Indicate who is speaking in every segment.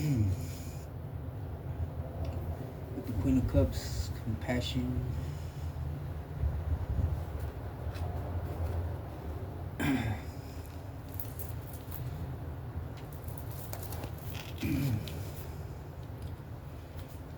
Speaker 1: With the Queen of Cups, compassion.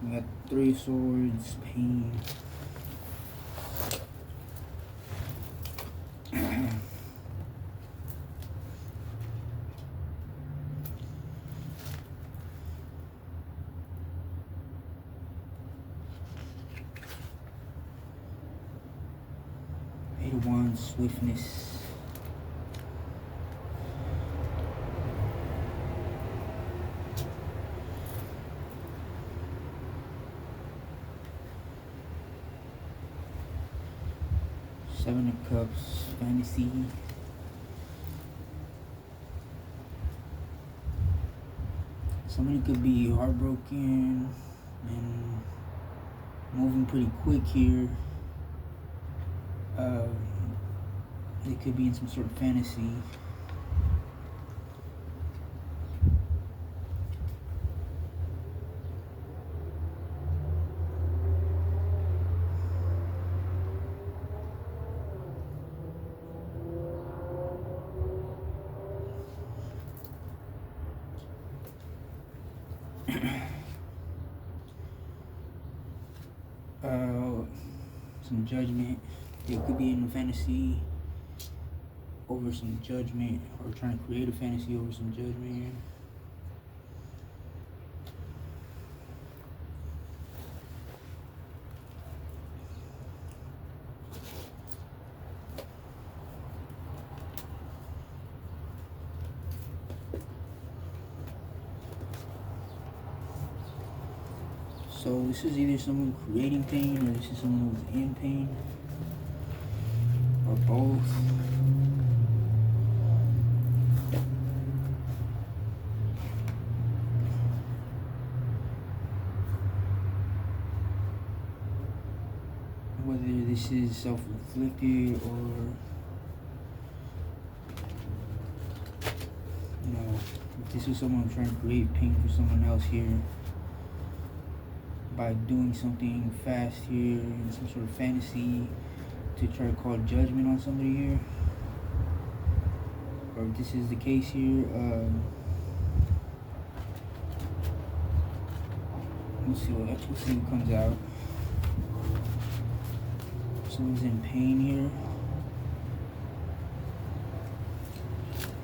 Speaker 1: We got Three of Swords, pain. Eight of Wands, swiftness. Seven of Cups, fantasy. Somebody could be heartbroken and moving pretty quick here. They could be in some sort of fantasy. Some judgment. They could be in a fantasy over some judgment, or trying to create a fantasy over some judgment. So this is either someone creating pain, or this is someone who's in pain, or both. Whether this is self-inflicted, or if this is someone trying to create pain for someone else here by doing something fast here in some sort of fantasy to try to call judgment on somebody here. Or if this is the case here, let's see what comes out. Someone's in pain here.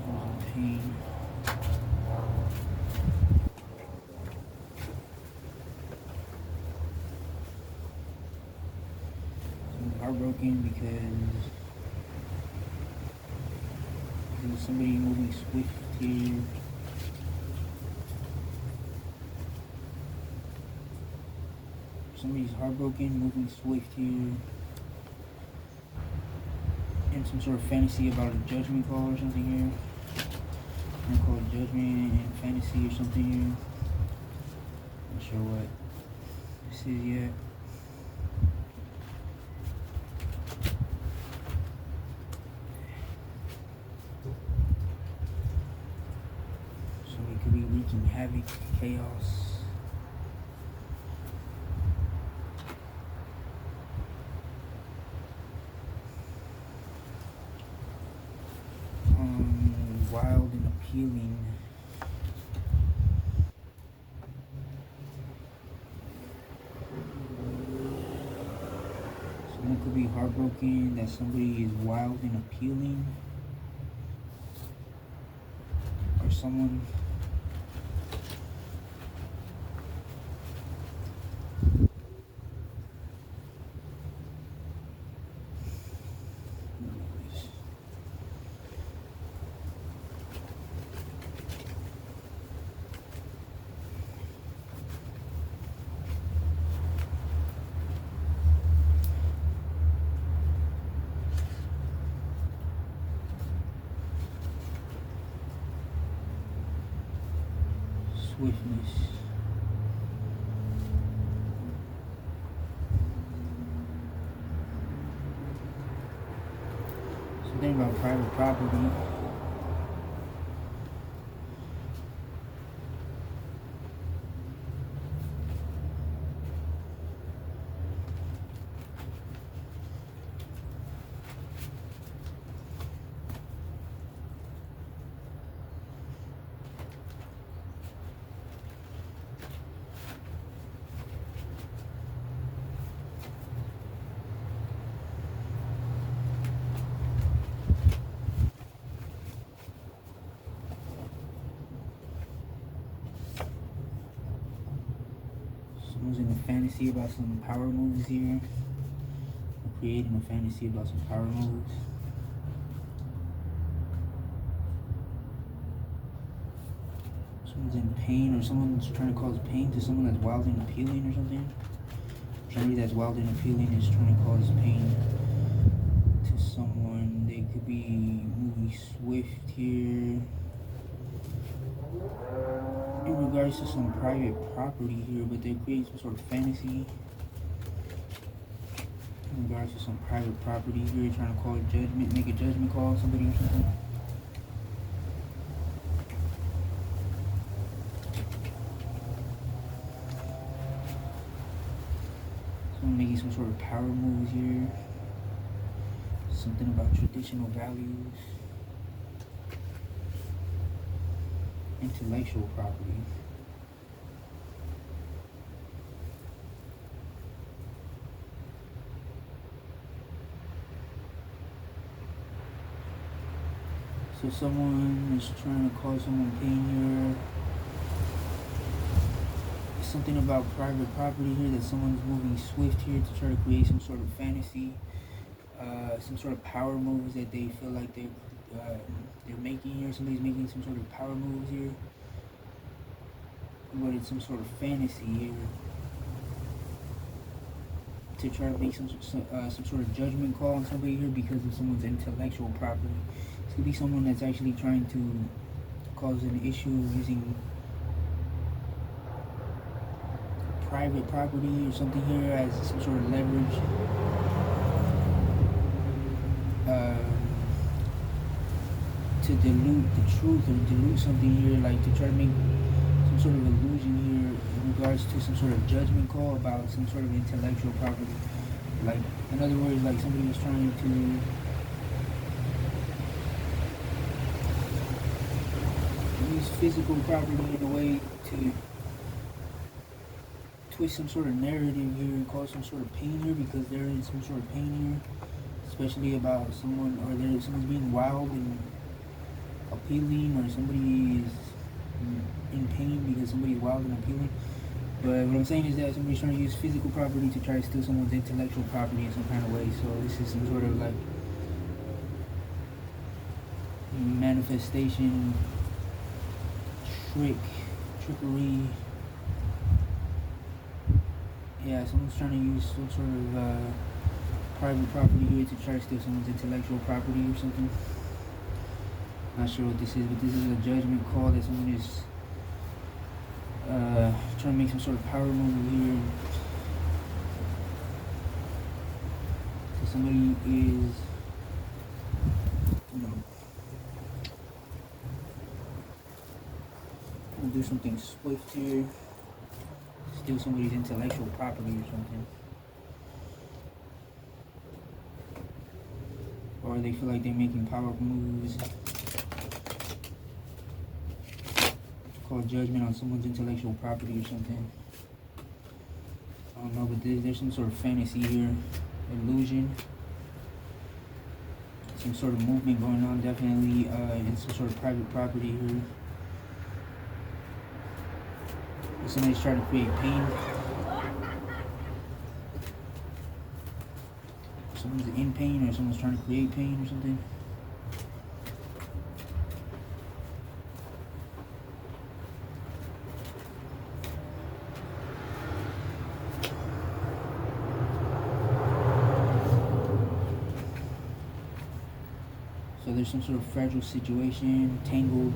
Speaker 1: Someone's in pain. Someone's heartbroken because there's somebody moving swift here. Somebody's heartbroken, moving swift here. In some sort of fantasy about a judgment call or something here. I'm gonna call it judgment and fantasy or something here. Not sure what this is yet. Somebody could be wreaking havoc, chaos. Wild and appealing. Someone could be heartbroken that somebody is wild and appealing, or someone swiftness. Something about private property. fantasy about some power moves here. Creating a fantasy about some power moves. Someone's in pain, or someone's trying to cause pain to someone that's wild and appealing or something. Somebody that's wild and appealing is trying to cause pain to someone. They could be moving swift here. In regards to some private property here, but they're creating some sort of fantasy. In regards to some private property here, trying to call a judgment, make a judgment call on somebody or something. Someone making some sort of power moves here. Something about traditional values. Intellectual property. So someone is trying to cause someone pain here. Something about private property here, that someone's moving swift here to try to create some sort of fantasy, some sort of power moves that they feel like they're making here. Somebody's making some sort of power moves here, but it's some sort of fantasy here to try to make some sort of judgment call on somebody here because of someone's intellectual property. This could be someone that's actually trying to cause an issue using private property or something here as some sort of leverage. To dilute the truth or dilute something here, like to try to make some sort of illusion here in regards to some sort of judgment call about some sort of intellectual property. Like, in other words, like somebody was trying to use physical property in a way to twist some sort of narrative here and cause some sort of pain here because they're in some sort of pain here, especially about someone, or someone's being wild and appealing, or somebody is in pain because somebody's wild and appealing. But what I'm saying is that somebody's trying to use physical property to try to steal someone's intellectual property in some kind of way. So this is some sort of like manifestation, trickery. Yeah, someone's trying to use some sort of private property here to try to steal someone's intellectual property or something. Not sure what this is, but this is a judgment call that someone is trying to make some sort of power move here. So somebody is, gonna do something swift here, steal somebody's intellectual property or something. Or they feel like they're making power moves. Call judgment on someone's intellectual property or something. I don't know, but there's some sort of fantasy here, illusion, some sort of movement going on, definitely in some sort of private property here. Somebody's trying to create pain. Someone's in pain, or someone's trying to create pain or something. So there's some sort of fragile situation, tangled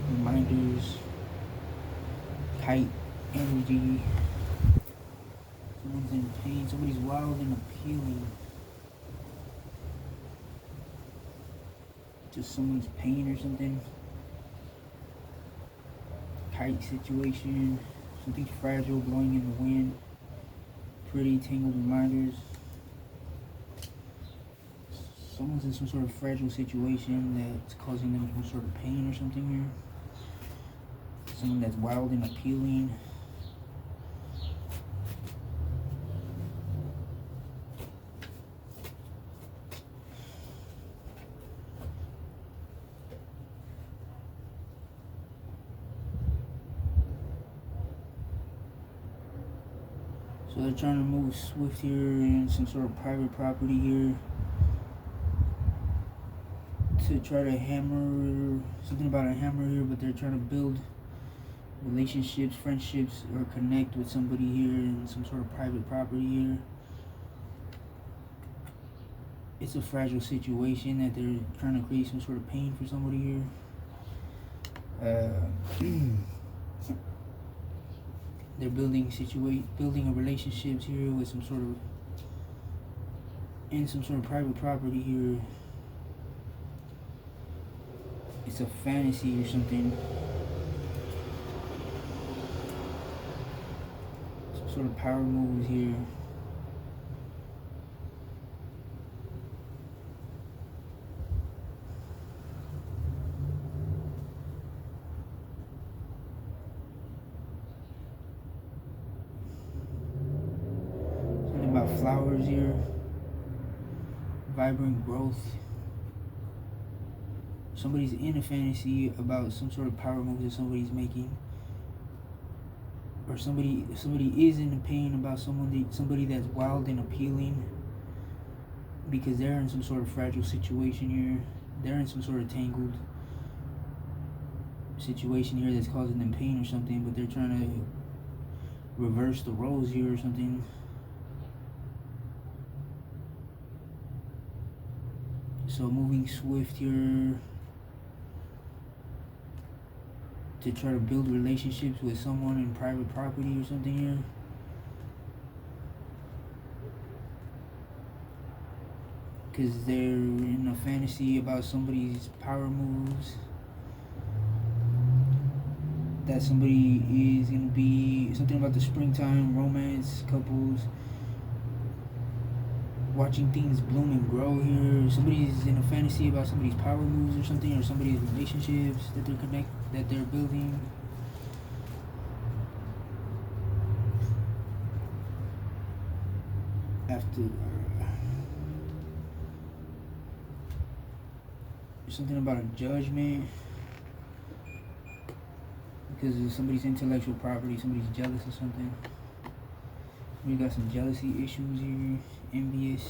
Speaker 1: reminders, kite energy. Someone's in pain, somebody's wild and appealing to someone's pain or something. Kite situation, something fragile blowing in the wind. Pretty tangled reminders. Someone's in some sort of fragile situation that's causing them some sort of pain or something here. Someone that's wild and appealing. So they're trying to move swift here in some sort of private property here to try to hammer something about a hammer here, but they're trying to build relationships, friendships, or connect with somebody here in some sort of private property here. It's a fragile situation that they're trying to create some sort of pain for somebody here. They're building a relationships here with some sort of private property here. It's a fantasy or something. Some sort of power moves here. Something about flowers here. Vibrant growth. Somebody's in a fantasy about some sort of power move that somebody's making, or somebody is in pain about somebody that's wild and appealing, because they're in some sort of fragile situation here. They're in some sort of tangled situation here that's causing them pain or something, but they're trying to reverse the roles here or something. So moving swift here to try to build relationships with someone in private property or something here. Because they're in a fantasy about somebody's power moves. That somebody is going to be something about the springtime, romance, couples, watching things bloom and grow here. Somebody's in a fantasy about somebody's power moves or something, or somebody's relationships that they're building. After something about a judgment because of somebody's intellectual property, somebody's jealous or something. We got some jealousy issues here, envious,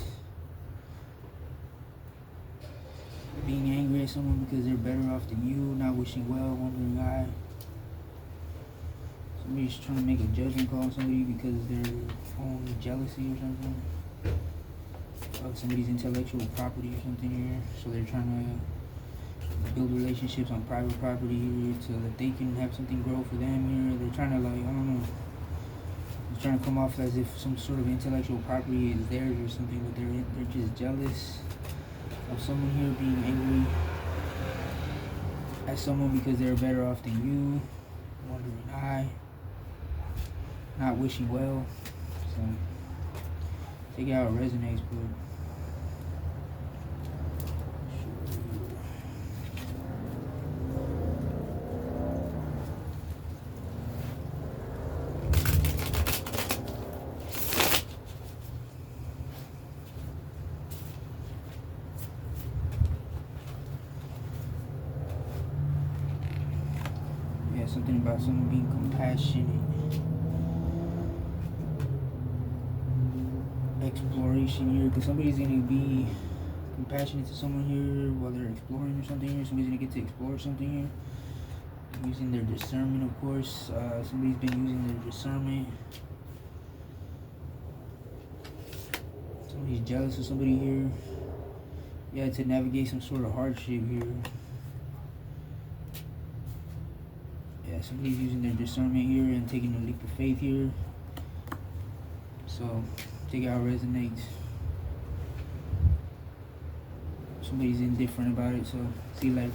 Speaker 1: being angry at someone because they're better off than you, not wishing well, wondering why. Somebody's trying to make a judgment call on somebody because of their own jealousy or something. Of somebody's intellectual property or something here. So they're trying to build relationships on private property here so that they can have something grow for them here. They're trying to, like, I don't know. It's trying to come off as if some sort of intellectual property is theirs or something, but they're just jealous of someone here, being angry at someone because they're better off than you, wondering why, not wishing well. So take it how it resonates, but something about someone being compassionate, exploration here, because somebody's going to be compassionate to someone here while they're exploring or something here. Somebody's going to get to explore something here, using their discernment, of course. Somebody's been using their discernment. Somebody's jealous of somebody here. Yeah, to navigate some sort of hardship here. Somebody's using their discernment here and taking a leap of faith here. So take it how it resonates. Somebody's indifferent about it, so see, like,